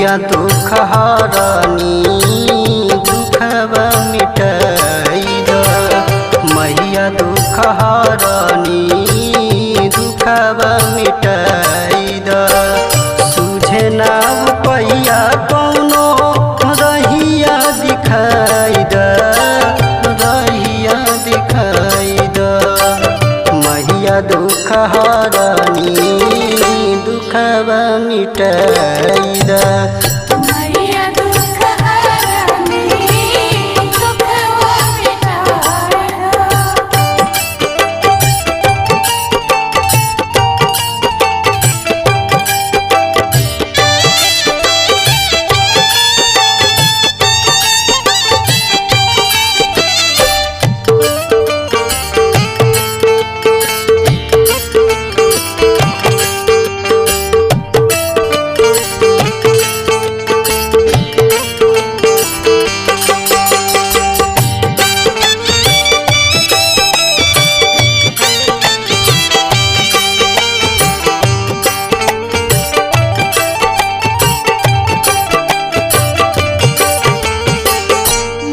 मैया दुख हरनी दुखवा मिटाई द मैया दुख हरनी दुखवा मिटाई द सुझे ना पैया कौनो रहिया दिखाई द रहिया दिखाई द मैया दुख हरनी दुखवा मिटाई द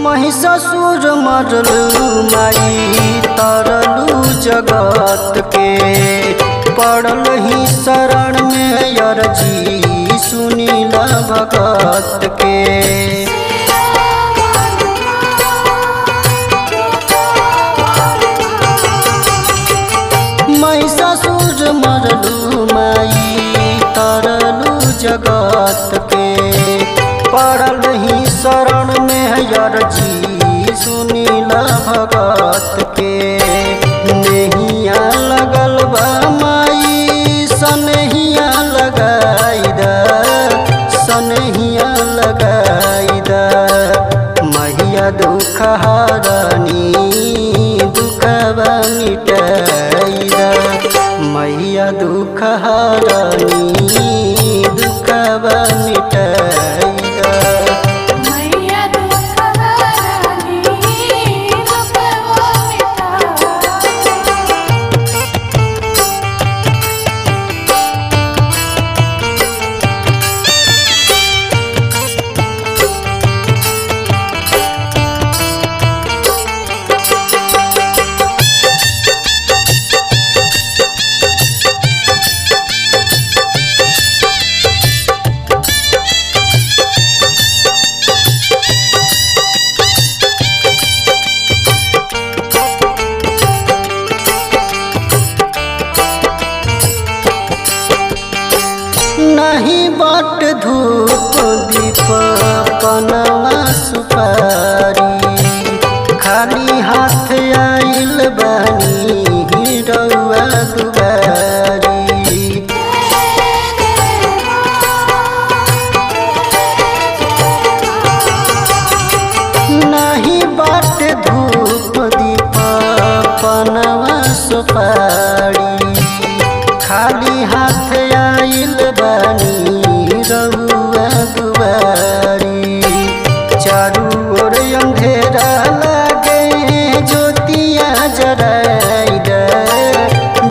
महिषासुर मरलू माई तरलू जगत के पड़ल ही शरण में अर्जी सुनीला भगत के महिषासुर मरलू माई तरलू जगत के पड़ल ही शरण में अर्जी सुनीला भगत के नहिया लगल बा माई सनहिया लगाई द सनहिया लगाई द मैया दुख हरनी दुखवा मिटाई द मैया दुख हरनी दुखवा मिटाई द नहीं बाट धूप दीप पनवा सुपारी खाली हाथ आइल बानी रउआ दुबारी नहीं बाट धूप दीप पनवा सुपारी खाली हाथ आइल बानी रउआ दुआरी चारू ओर अंधेरा लागे ज्योतिया जराई द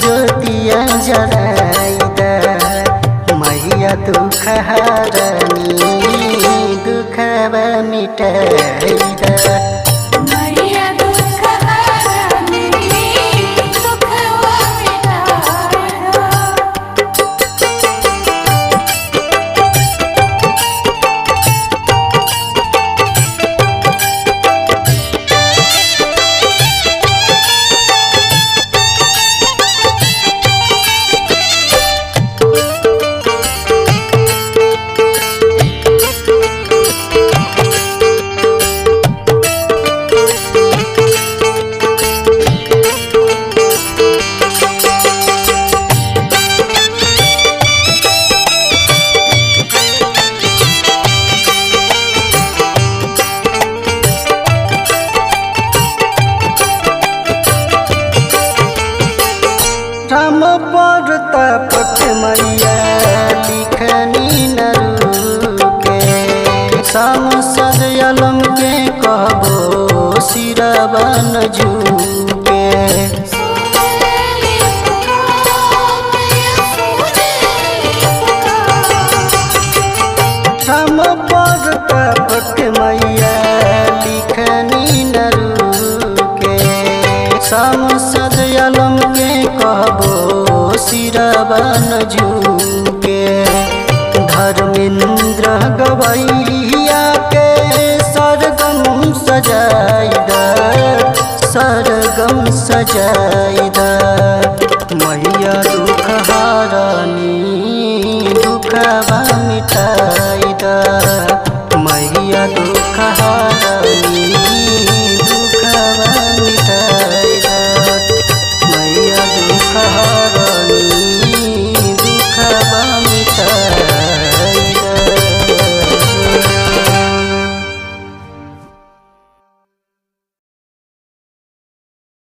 ज्योतिया जराई द मैया दुख हरनी दुखवा मिटाई द राम पर तपत मैया लिखनी नरू के सांसद अलम के कहबो सिरवा न झुके राम पर तपक मैया लिखनी न रुके सांसद आलम के कहबो सिरबन झुके धर्मेंद्र गवैया के सरगम सजाई द सरगम सजाई द